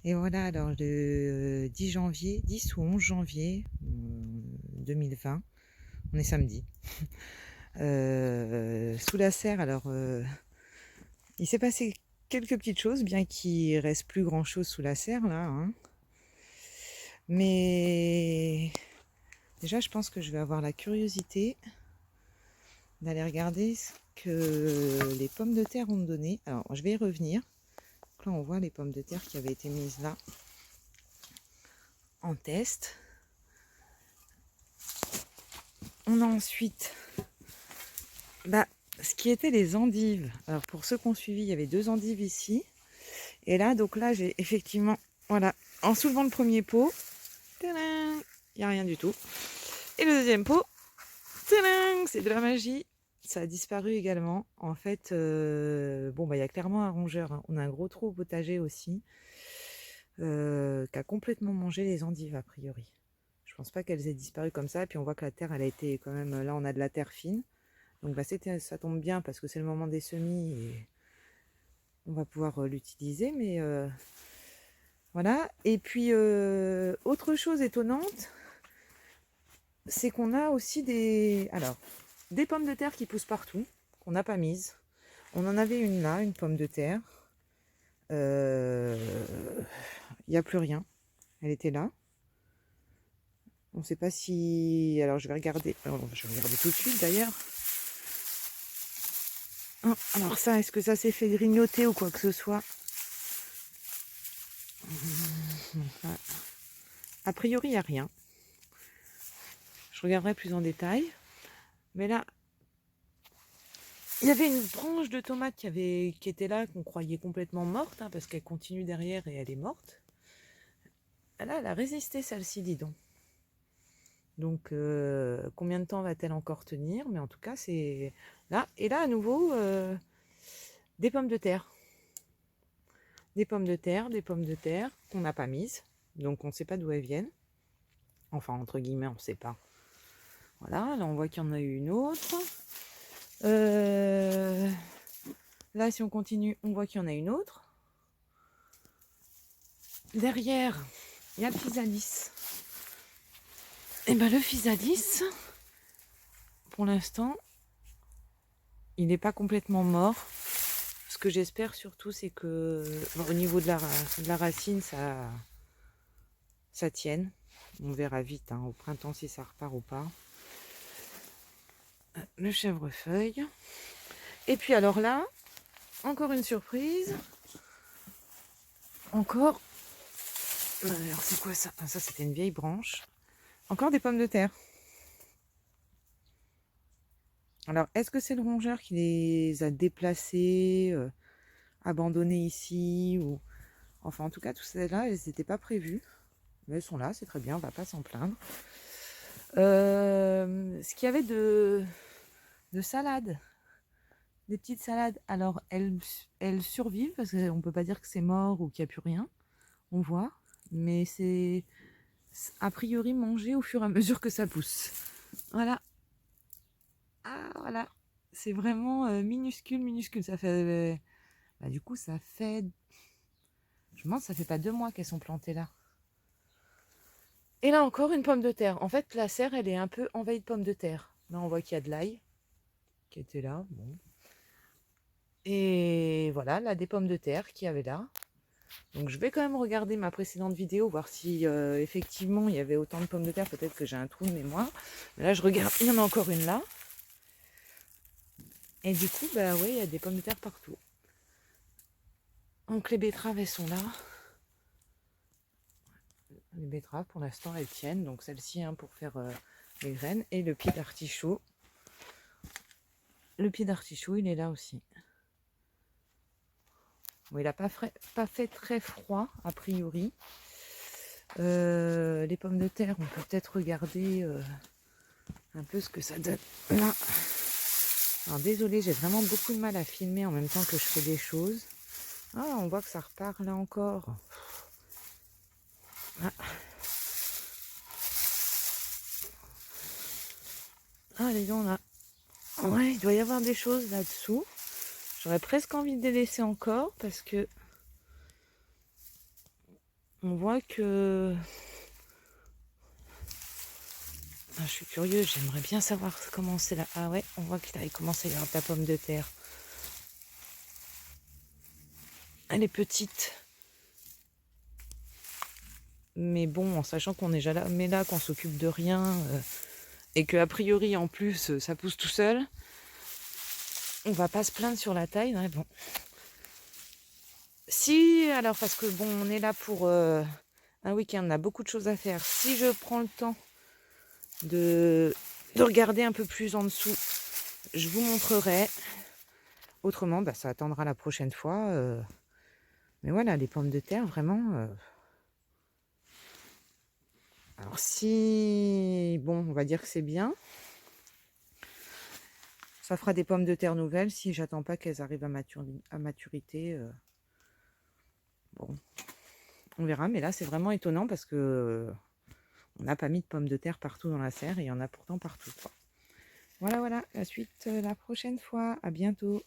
Et voilà, alors le 10 janvier, 10 ou 11 janvier 2020, on est samedi. Sous la serre, alors il s'est passé quelques petites choses, bien qu'il reste plus grand chose sous la serre là, hein. Mais déjà, je pense que je vais avoir la curiosité d'aller regarder ce que les pommes de terre ont donné. Alors, je vais y revenir. Donc là, on voit les pommes de terre qui avaient été mises là en test. On a ensuite ce qui était les endives. Alors, pour ceux qui ont suivi, il y avait 2 endives ici. Et là, donc là, j'ai effectivement, voilà, en soulevant le premier pot, tadam, il n'y a rien du tout. Et le deuxième pot, tadam, c'est de la magie. Ça a disparu également. En fait, il y a clairement un rongeur, hein. On a un gros trou au potager aussi, qui a complètement mangé les endives, a priori. Je pense pas qu'elles aient disparu comme ça. Et puis on voit que la terre, elle a été quand même... Là, on a de la terre fine. Donc ça tombe bien parce que c'est le moment des semis et on va pouvoir l'utiliser. Mais voilà. Et puis, autre chose étonnante, c'est qu'on a aussi des pommes de terre qui poussent partout, qu'on n'a pas mises. On en avait une là, une pomme de terre. Il n'y a plus rien. Elle était là. On ne sait pas si... Alors, je vais regarder. Je vais regarder tout de suite, d'ailleurs. Ah, alors ça, est-ce que ça s'est fait grignoter ou quoi que ce soit? A priori, il n'y a rien. Je regarderai plus en détail. Mais là, il y avait une branche de tomate qui était là, qu'on croyait complètement morte, hein, parce qu'elle continue derrière et elle est morte. Là, elle a résisté, celle-ci, dis donc. Donc, combien de temps va-t-elle encore tenir? Mais en tout cas, c'est là. Et là, à nouveau, des pommes de terre. Des pommes de terre qu'on n'a pas mises. Donc, on ne sait pas d'où elles viennent. Enfin, entre guillemets, on ne sait pas. Voilà, là, on voit qu'il y en a eu une autre. Là, si on continue, on voit qu'il y en a une autre. Derrière, il y a le physalis. Et bien, le physalis, pour l'instant, il n'est pas complètement mort. Ce que j'espère surtout, c'est que au niveau de la racine, ça tienne. On verra vite, hein, au printemps, si ça repart ou pas. Le chèvrefeuille. Et puis alors là, encore une surprise. Encore. Alors c'est quoi ça? Ça, c'était une vieille branche. Encore des pommes de terre. Alors, est-ce que c'est le rongeur qui les a déplacées, abandonnées ici ou... Enfin, en tout cas, tout celles-là, elles n'étaient pas prévues. Mais elles sont là, c'est très bien, on ne va pas s'en plaindre. Ce qu'il y avait de salade, des petites salades. Alors, elles survivent parce qu'on ne peut pas dire que c'est mort ou qu'il n'y a plus rien. On voit. Mais c'est a priori mangé au fur et à mesure que ça pousse. Voilà. Ah, voilà. C'est vraiment minuscule, minuscule. Ça fait... du coup, ça fait... Je me demande, ça fait pas 2 mois qu'elles sont plantées là. Et là encore, une pomme de terre. En fait, la serre, elle est un peu envahie de pommes de terre. Là, on voit qu'il y a de l'ail qui était là. Bon. Et voilà, là, des pommes de terre qu'il y avait là. Donc, je vais quand même regarder ma précédente vidéo, voir si effectivement il y avait autant de pommes de terre. Peut-être que j'ai un trou de mémoire. Mais là, je regarde, il y en a encore une là. Et du coup, ouais, il y a des pommes de terre partout. Donc, les betteraves, elles sont là. Les betteraves, pour l'instant, elles tiennent. Donc, celle-ci, hein, pour faire les graines. Et le pied d'artichaut. Le pied d'artichaut, il est là aussi. Bon, il n'a pas fait très froid, a priori. Les pommes de terre, on peut peut-être regarder un peu ce que ça donne là. Alors, désolée, j'ai vraiment beaucoup de mal à filmer en même temps que je fais des choses. Ah, on voit que ça repart là encore. Ah, les gens là. Ouais, il doit y avoir des choses là-dessous. J'aurais presque envie de les laisser encore parce que on voit que... Ah, je suis curieuse, j'aimerais bien savoir comment c'est là. Ah ouais, on voit qu'il commence à y avoir de la pomme de terre. Elle est petite. Mais bon, en sachant qu'on est déjà là, mais là, qu'on s'occupe de rien, et que a priori, en plus, ça pousse tout seul, on va pas se plaindre sur la taille. Ouais, bon. Si, alors, parce que bon, on est là pour un week-end, on a beaucoup de choses à faire. Si je prends le temps de regarder un peu plus en dessous, je vous montrerai. Autrement, bah, ça attendra la prochaine fois. Mais voilà, les pommes de terre, vraiment... Alors si... Bon, on va dire que c'est bien. Ça fera des pommes de terre nouvelles si j'attends pas qu'elles arrivent à maturité. Bon, on verra. Mais là, c'est vraiment étonnant parce que on n'a pas mis de pommes de terre partout dans la serre et il y en a pourtant partout, quoi. Voilà, voilà. La suite la prochaine fois. À bientôt.